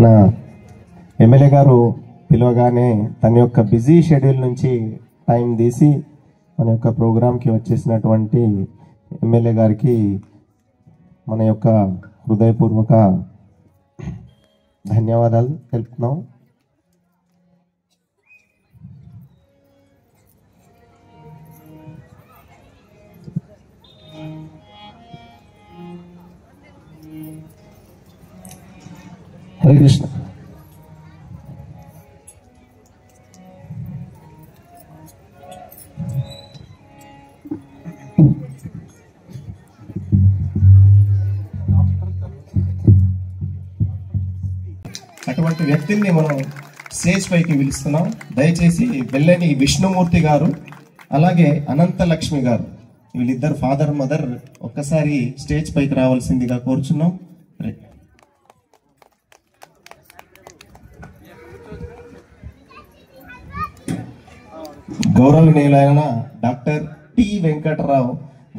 నా ఎమ్మెల్యే గారు పిలవగానే తన యొక్క బిజీ షెడ్యూల్ నుంచి టైం తీసి మన యొక్క ప్రోగ్రాంకి వచ్చేసినటువంటి ఎమ్మెల్యే గారికి మన యొక్క హృదయపూర్వక ధన్యవాదాలు తెలుపుతున్నాం. హరే కృష్ణ. అటువంటి వ్యక్తిని మనం స్టేజ్ పైకి పిలుస్తున్నాం. దయచేసి బెల్లని విష్ణుమూర్తి గారు అలాగే అనంత లక్ష్మి గారు వీళ్ళిద్దరు ఫాదర్ మదర్ ఒక్కసారి స్టేజ్ పైకి రావాల్సిందిగా కోరుచున్నాం. గౌరవనీయులైన డాక్టర్ టి వెంకటరావు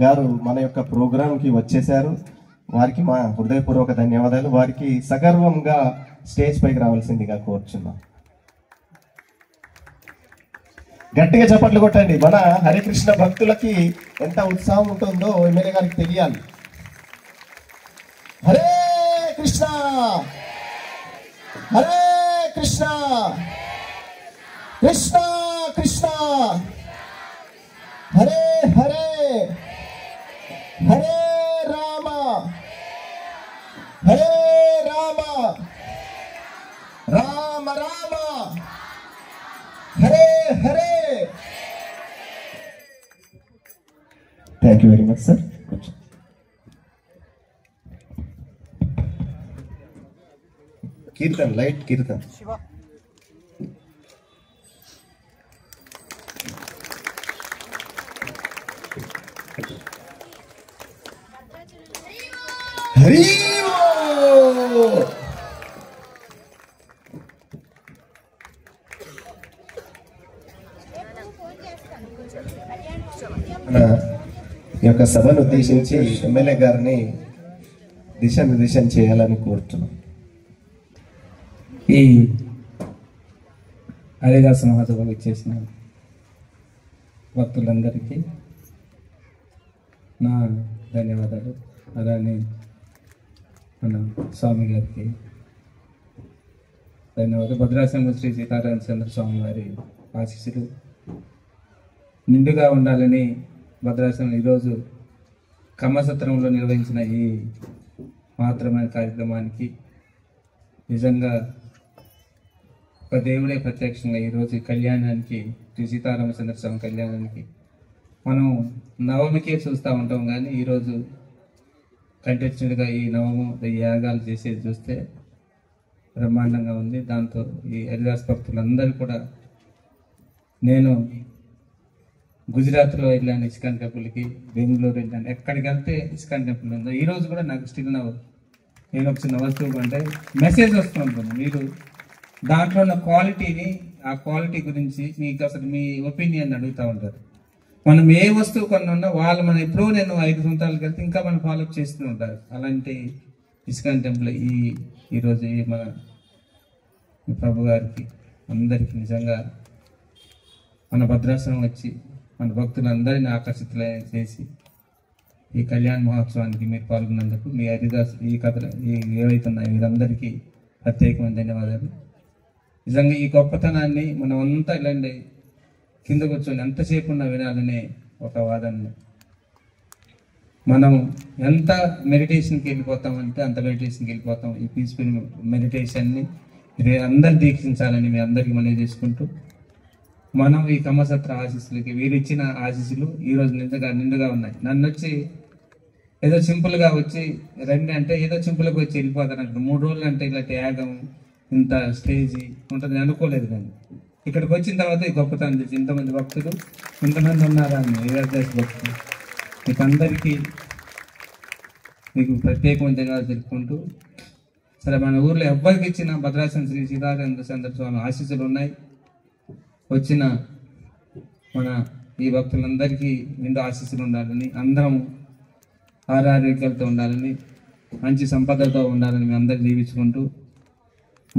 గారు మన యొక్క ప్రోగ్రాంకి వచ్చేశారు. వారికి మా హృదయపూర్వక ధన్యవాదాలు. వారికి సగర్వంగా స్టేజ్ పైకి రావాల్సిందిగా కోరుచున్నాం. గట్టిగా చప్పట్లు కొట్టండి. మన హరికృష్ణ భక్తులకి ఎంత ఉత్సాహం ఉంటుందో ఎమ్మెల్యే గారికి తెలియాలి. Hare Krishna Hare Krishna Krishna Krishna Hare Hare Hare Rama Hare Rama Rama Rama Hare Hare. Thank you very much sir. Kirtan light kirtan. Hari ఈ యొక్క సభను ఉద్దేశించి ఎమ్మెల్యే గారిని దిశానిర్దేశం చేయాలని కోరుతున్నాం. ఈ హరిదాస మహాసభకు ఇచ్చేసిన భక్తులందరికీ నా ధన్యవాదాలు. అలానే మన స్వామి గారికి ధన్యవాదాలు. భద్రాచలం శ్రీ సీతారామచంద్ర స్వామి వారి ఆశీస్సులు నిండుగా ఉండాలని భద్రాచలం ఈరోజు కమ్మసత్రంలో నిర్వహించిన ఈ మహత్తరమైన కార్యక్రమానికి నిజంగా ఒక దేవుడే ప్రత్యక్షంగా ఈరోజు కళ్యాణానికి శ్రీ సీతారామచంద్ర స్వామి కళ్యాణానికి మనం నవమికే చూస్తూ ఉంటాం, కానీ ఈరోజు కంటెస్టెడ్గా ఈ నవము ఈ యాగాలు చేసేది చూస్తే బ్రహ్మాండంగా ఉంది. దాంతో ఈ హరిదాస్ భక్తులందరూ కూడా, నేను గుజరాత్లో వెళ్ళాను ఇస్కాన్ టెంపుల్కి, బెంగళూరు వెళ్ళాను, ఎక్కడికి వెళ్తే ఇస్కాన్ టెంపుల్ ఉందో ఈరోజు కూడా నాకు స్టిల్ నేను ఒక చిన్న వస్తువు అంటే మెసేజ్ వస్తూ ఉంటుంది. మీరు దాంట్లో ఉన్న క్వాలిటీని, ఆ క్వాలిటీ గురించి మీకు అసలు మీ ఒపీనియన్ అడుగుతూ ఉంటారు. మనం ఏ వస్తువు కొన్ని ఉన్నా వాళ్ళు మనం ఎప్పుడో నేను 5 సంవత్సరాలకి వెళ్తే ఇంకా మనం ఫాలోఅప్ చేస్తూ ఉంటారు. అలాంటి ఇస్కాన్ టెంపుల్ ఈరోజు మన ప్రభు గారికి అందరికీ నిజంగా మన భద్రాచలం వచ్చి మన భక్తులందరినీ ఆకర్షితులై చేసి ఈ కళ్యాణ మహోత్సవానికి మీరు పాల్గొన్నందుకు మీ హరిదాస్ ఈ కథలు ఏవైతే ఉన్నాయో మీరందరికీ ప్రత్యేకమైన ధన్యవాదాలు. నిజంగా ఈ గొప్పతనాన్ని మనం అంతా ఇలాంటి కింద కూర్చొని ఎంతసేపు ఉన్నా వినాలనే ఒక వాదన. మనం ఎంత మెడిటేషన్కి వెళ్ళిపోతామంటే అంత మెడిటేషన్కి వెళ్ళిపోతాం. ఈ పీస్ఫుల్ మెడిటేషన్ని అందరు దీక్షించాలని మీ అందరికీ మనవి చేసుకుంటూ, మనం ఈ కమ్మసత్ర ఆశీస్సులకి వీరిచ్చిన ఆశీస్సులు ఈరోజు నిండుగా ఉన్నాయి. నన్ను వచ్చి ఏదో సింపుల్గా వచ్చి రండి అంటే ఏదో సింపుల్గా వచ్చి వెళ్ళిపోతాను అంటే 3 రోజులు అంటే ఇలాంటి యాగం ఇంత స్టేజీ ఉంటుంది అనుకోలేదు. కానీ ఇక్కడికి వచ్చిన తర్వాత ఈ గొప్పతనం తెలిసి ఇంతమంది భక్తులు ఇంతమంది ఉన్నారా అని హరిదాస్ భక్తులు మీకు అందరికీ మీకు ప్రత్యేకమైన ధన్యవాదాలు తెలుపుకుంటూ, సరే మన ఊర్లో ఎవ్వరికి ఇచ్చిన భద్రాచలం శ్రీ సీతారామచంద్ర స్వామి ఆశీస్సులు ఉన్నాయి. వచ్చిన మన ఈ భక్తులందరికీ నిండు ఆశీస్సులు ఉండాలని, అందరం ఆరోగ్యాలతో ఉండాలని, మంచి సంపదతో ఉండాలని మీ అందరికీ దీవించుకుంటూ,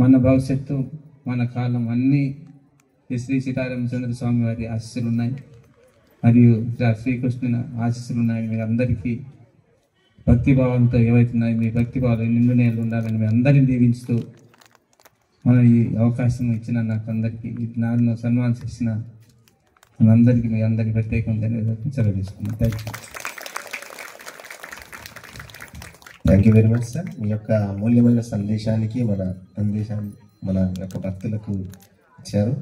మన భవిష్యత్తు, మన కాలం అన్నీ శ్రీ సీతారామచంద్ర స్వామి వారి ఆశీస్సులు ఉన్నాయి, మరియు శ్రీకృష్ణుని ఆశీస్సులు ఉన్నాయని మీరు అందరికీ భక్తిభావంతో ఏవైతున్నాయి మీ భక్తిభావాలు నిండు నేలు ఉండాలని మీ అందరినీ దీవించుతూ మన ఈ అవకాశం ఇచ్చిన నాకు అందరికీ నన్ను సన్మానించిన అందరికీ మీ అందరికీ ప్రత్యేకంగా సెలవు తీసుకున్నాను. Thank you very much sir. మీ యొక్క అమూల్యమైన సందేశానికి మన యొక్క భక్తులకు ఇచ్చారు.